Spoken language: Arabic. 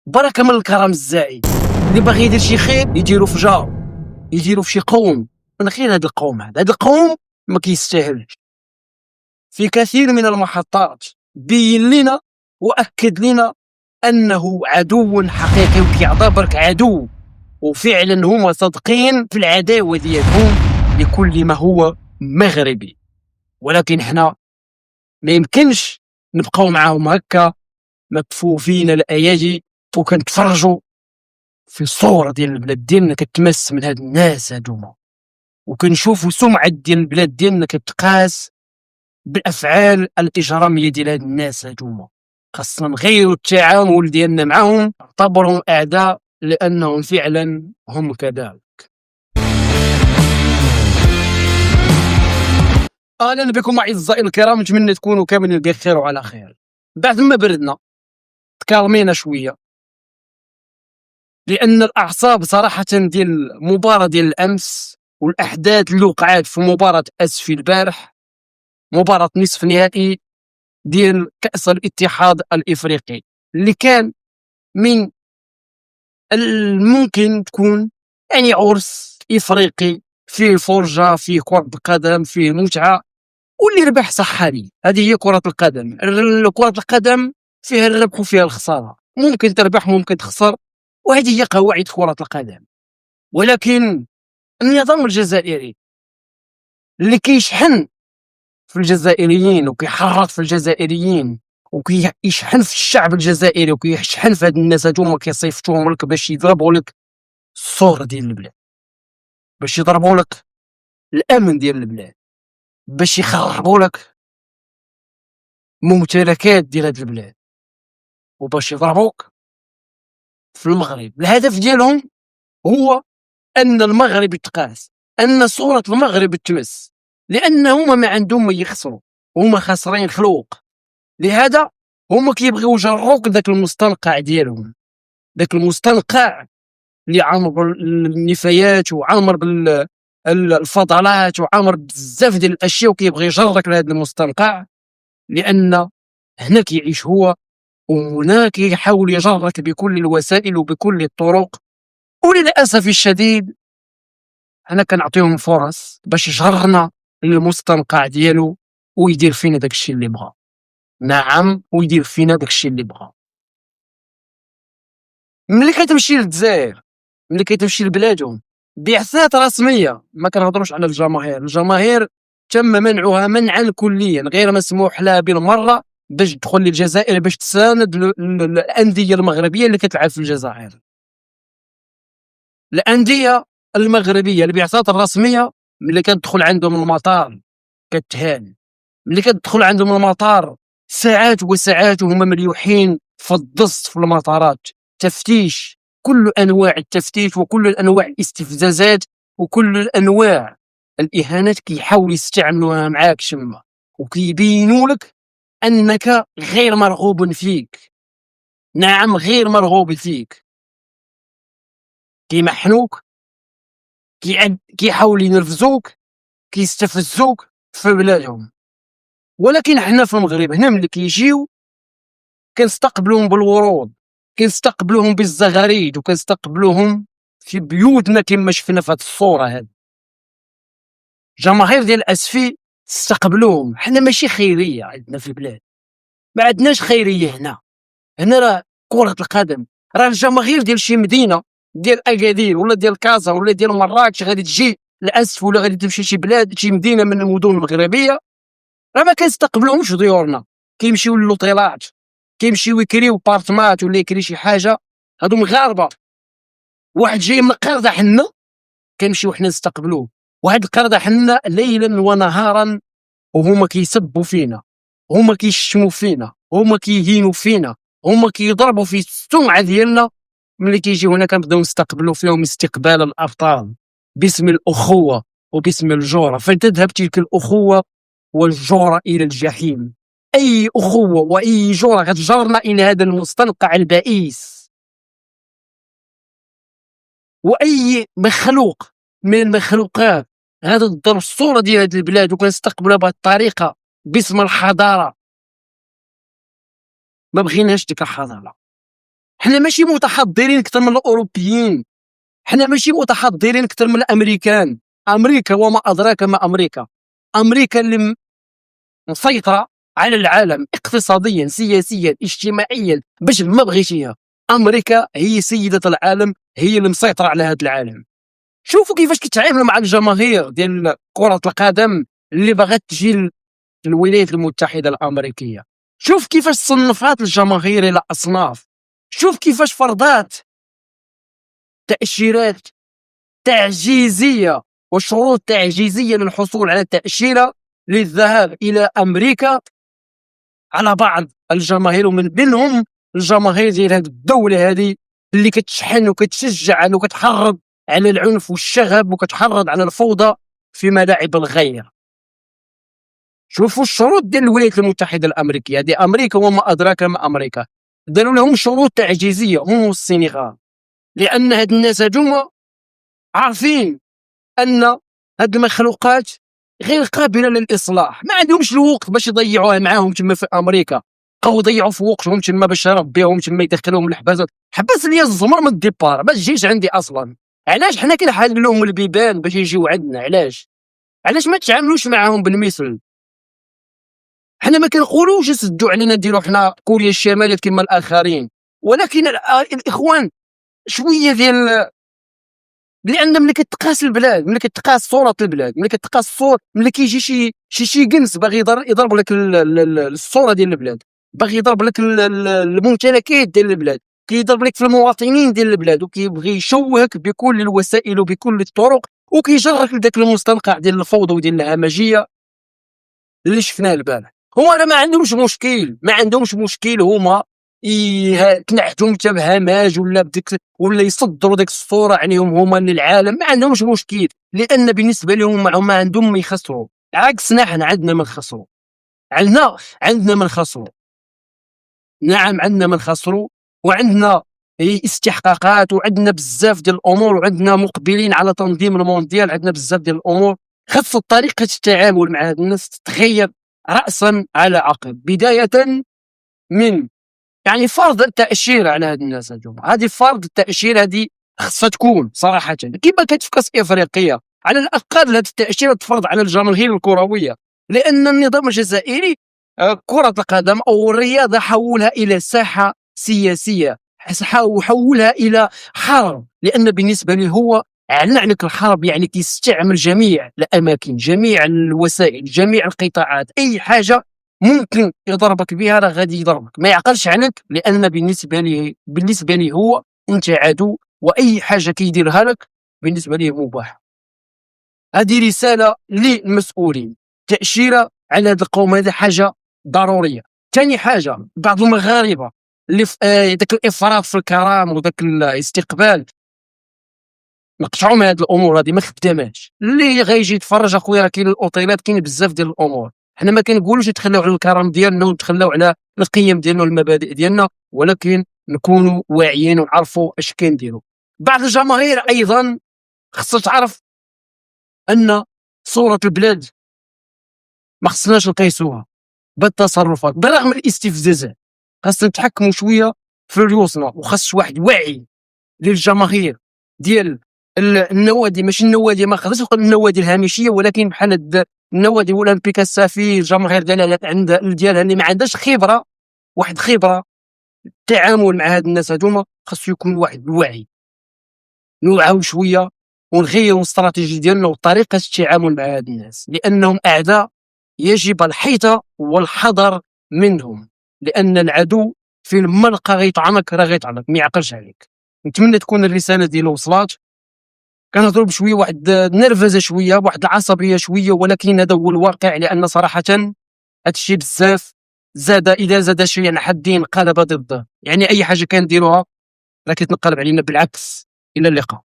بركه من الكرم الزائد. اللي باغي يدير شي خير يديرو في جارو، يديرو في شي قوم من غير هاد القوم. هاد القوم ما كيستاهلش. في كثير من المحطات بين لنا واكد لنا انه عدو حقيقي وكيعتبرك عدو، وفعلا هما صادقين في العداوه ديالهم لكل ما هو مغربي. ولكن حنا ما يمكنش نبقاو معاهم هكا مكفوفين الايادي وكنتفرجوا في الصوره ديال البلاد ديالنا كتمس من هاد الناس هادوما، وكنشوفوا سمعه ديال البلاد ديالنا كتقاس بالافعال الاجراميه ديال هاد الناس هادوما. خاصنا نغيروا التعامل ديالنا معهم، نعتبرهم اعداء لانهم فعلا هم كذلك. اهلا بكم اعزائي الكرام، نتمنى تكونوا كاملين بخير وعلى خير. بعد ما بردنا تكالمينا شويه، لان الاعصاب صراحه ديال المباراه ديال الامس والاحداث اللي وقعات في مباراه اسفي البارح، مباراه نصف نهائي ديال كاس الاتحاد الافريقي، اللي كان من الممكن تكون يعني عرس افريقي فيه فرجه، فيه كره القدم، فيه متعه، واللي ربح صح ليه. هذه هي كره القدم. كره القدم فيها الربح وفيها الخساره، ممكن تربح ممكن تخسر، وهذه هي قواعد كره القدم. ولكن النظام الجزائري اللي كيشحن في الجزائريين وكيحرض في الجزائريين وكيشحن في الشعب الجزائري وكيشحن في هاد الناس هادوما، كيصيفطوهم لك باش يضربوا لك الصوره ديال البلاد، باش يضربوا لك الامن ديال البلاد، باش يخربوا لك ممتلكات ديال هاد البلاد، وباش يضربوك في المغرب. الهدف ديالهم هو ان المغرب يتقاس، ان صوره المغرب تمس، لان هما ما عندهم ما يخسروا، هما خاسرين خلوق. لهذا هما كيبغيو يجروك ذاك المستنقع ديالهم، ذاك المستنقع اللي عامر بالنفايات وعامر بالفضلات وعامر بزاف ديال الاشياء، وكيبغي يجرك لهذا المستنقع لان هنا كيعيش هو، وهنا كيحاول يجرك بكل الوسائل وبكل الطرق. وللاسف الشديد انا كنعطيهم فرص باش يجرنا للمستنقع ديالو ويدير فينا داك الشيء اللي بغا. نعم، ويدير فينا داك الشيء اللي بغا. ملي كتمشي للجزائر، ملي كتمشي لبلادهم بعثات رسميه، ما كنهضروش على الجماهير، الجماهير تم منعها منعا كليا، غير مسموح لها بالمره باش تدخل للجزائر باش تساند الانديه المغربيه اللي كتلعب في الجزائر. الانديه المغربيه البعثات الرسميه ملي كتدخل عندهم المطار كتهان، ملي كتدخل عندهم المطار ساعات وساعات وهما مليوحين في الضغط في المطارات، تفتيش، كل انواع التفتيش وكل انواع الاستفزازات وكل انواع الاهانات كيحاولوا يستعملوها معاك شما، وكيبينوا لك انك غير مرغوب فيك. نعم، غير مرغوب فيك. كيمحنوك، كيحاولوا ينرفزوك، كيستفزوك في بلادهم. ولكن احنا في المغرب هنا ملي كيجيو كنستقبلوهم بالورود، كنستقبلوهم بالزغاريد، وكنستقبلوهم في بيوتنا كما شفنا في هذه الصوره هذه. جماهير ديال اسفي استقبلوهم. حنا ماشي خيريه عندنا في البلاد، ما عندناش خيريه هنا. هنا راه كره القدم، راه الجماهير ديال شي مدينه ديال اكادير ولا ديال كازا ولا ديال مراكش غادي تجي لاسف ولا غادي تمشي شي بلاد شي مدينه من المدن المغربيه، راه ما كنستقبلوهمش ديورنا. كيمشيو للوطيلات، كيمشيو يكريو بارتمات ولا يكري شي حاجه، هادو مغاربه. واحد جاي من القرده حنا كنمشيو حنا نستقبلوه، وهاد القرده حنا ليلا ونهارا وهما كيسبوا فينا، هما كيشتموا فينا، هما كيهينوا فينا، هما كيضربوا في السمعه ديالنا. ملي كيجيو هنا كنبداو نستقبلوا فيهم استقبال الابطال باسم الاخوه وباسم الجوره، فتذهب تلك الاخوه والجوره الى الجحيم. اي اخوه واي جوره غتجرنا الى هذا المستنقع البئيس. واي مخلوق من المخلوقات غادي تضرب الصوره ديال هذه البلاد وكنستقبلها بهذه الطريقه باسم الحضاره، ما بغيناش ديك الحضاره. حنا ماشي متحضرين اكثر من الاوروبيين، حنا ماشي متحضرين اكثر من الامريكان. امريكا وما ادراك ما امريكا، امريكا اللي مسيطره على العالم اقتصاديا سياسيا اجتماعيا باش ما بغيتيها. امريكا هي سيده العالم، هي اللي مسيطره على هذا العالم. شوفوا كيفاش كيتعاملوا مع الجماهير ديال كره القدم اللي باغات تجي للولايات المتحده الامريكيه. شوف كيفاش صنفات الجماهير الى اصناف، شوف كيفاش فرضات تاشيرات تعجيزيه وشروط تعجيزيه للحصول على تاشيره للذهاب الى امريكا على بعض الجماهير، ومن بينهم الجماهير ديال هذه الدوله هذه اللي كتشحن وكتشجع وكتحرض على العنف والشغب وكتحرض على الفوضى في ملاعب الغير. شوفوا الشروط ديال الولايات المتحده الامريكيه، هذه امريكا وما ادراك ما امريكا، داروا لهم شروط تعجيزيه هم والسنغال، لان هاد الناس هادوما عارفين ان هاد المخلوقات غير قابله للاصلاح، ما عندهمش الوقت باش يضيعوها معاهم تما في امريكا، بقاو يضيعوا في وقتهم تما باش يربيهم تما يدخلوهم الحباسات. حبس لي الزمر من الديبار ما تجيش عندي اصلا. علاش حنا كنحل لهم البيبان باش يجيو عندنا؟ علاش ما تعاملوش معاهم بالمثل؟ حنا ما كنقولوش سدوا علينا نديروا حنا كوريا الشماليه كما الاخرين، ولكن الاخوان شويه ديال، لان ملي كتقاس البلاد، ملي كتقاس صوره البلاد، ملي كتقاس الصور، ملي كيجي شي جنس باغي يضرب لك الصوره ديال البلاد، باغي يضرب لك الممتلكات ديال البلاد، كيضرب لك في المواطنين ديال البلاد، وكيبغي يشوهك بكل الوسائل وبكل الطرق، وكيجرك لذاك المستنقع ديال الفوضى وديال الهمجيه اللي شفناه البارح. هما راه ما عندهمش مشكل، ما عندهمش مشكل هما تنحتهم حتى بهماج ولا بديك ولا يصدروا ديك الصوره عليهم هما للعالم، ما عندهمش مشكل، لان بالنسبه لهم ما عندهم ما يخسروا. عكسنا حنا عندنا ما نخسروا، عندنا ما نخسروا. نعم عندنا ما نخسروا، وعندنا استحقاقات، وعندنا بزاف ديال الامور، وعندنا مقبلين على تنظيم المونديال، عندنا بزاف ديال الامور. خاص طريقه التعامل مع هاد الناس تتغير راسا على عقب، بدايه من يعني فرض التاشيره على هاد الناس هادوما. هذه فرض التاشيره هذه خاصها تكون صراحه كما كانت في كاس افريقيا، على الاقل هذه التاشيره تفرض على الجماهير الكرويه، لان النظام الجزائري كره القدم او الرياضه حولها الى ساحه سياسيه، وحولها الى حرب، لان بالنسبه له هو على الحرب يعني كيستعمل جميع الاماكن، جميع الوسائل، جميع القطاعات، اي حاجه ممكن يضربك بها راه غادي يضربك، ما يعقلش عنك، لان بالنسبه ليه هو انت عدو، واي حاجه كيديرها لك بالنسبه ليه مباح. هذه رساله للمسؤولين، تاشيره على هذا القوم، هذه حاجه ضروريه. ثاني حاجه، بعض المغاربه اللي في ذاك الافراط في الكرام وذاك الاستقبال نقطعوا من هذه الامور، هذه ما خداماش. اللي غيجي يتفرج اخويا راه كاين الاوتيلات، كاين بزاف ديال الامور. حنا ما كنقولوش نتخلاو على الكرم ديالنا ونتخلاو على القيم ديالنا والمبادئ ديالنا، ولكن نكونوا واعيين ونعرفوا اش كنديروا. بعض الجماهير ايضا خصها تعرف ان صوره البلاد ما خصناش نقيسوها بالتصرفات، برغم الاستفزازات خاصنا نتحكموا شويه في ريوسنا، وخاص واحد وعي للجماهير ديال النوادي، ماشي النوادي، ما خصناش نقول النوادي الهامشيه، ولكن بحال النوادي الاولمبيك الصافي الجماهير ديالها اللي ما عندهاش خبره، واحد خبره التعامل مع هاد الناس هادوما، خاصو يكون واحد الوعي، نوعاو شويه ونغيروا الاستراتيجيه ديالنا وطريقه التعامل مع هاد الناس، لانهم اعداء يجب الحيطه والحذر منهم، لان العدو فين ما لقى غيطعنك راه غيطعنك، ما يعقلش عليك. نتمنى تكون الرساله ديالو وصلات. كنهضروا بشويه واحد النرفزه شويه، واحد العصبيه شويه، ولكن هذا هو الواقع، لان صراحه هذا الشيء بزاف اذا زاد شيئا يعني حدين قلب ضده، يعني اي حاجه كنديروها راه كتنقلب علينا بالعكس. الى اللقاء.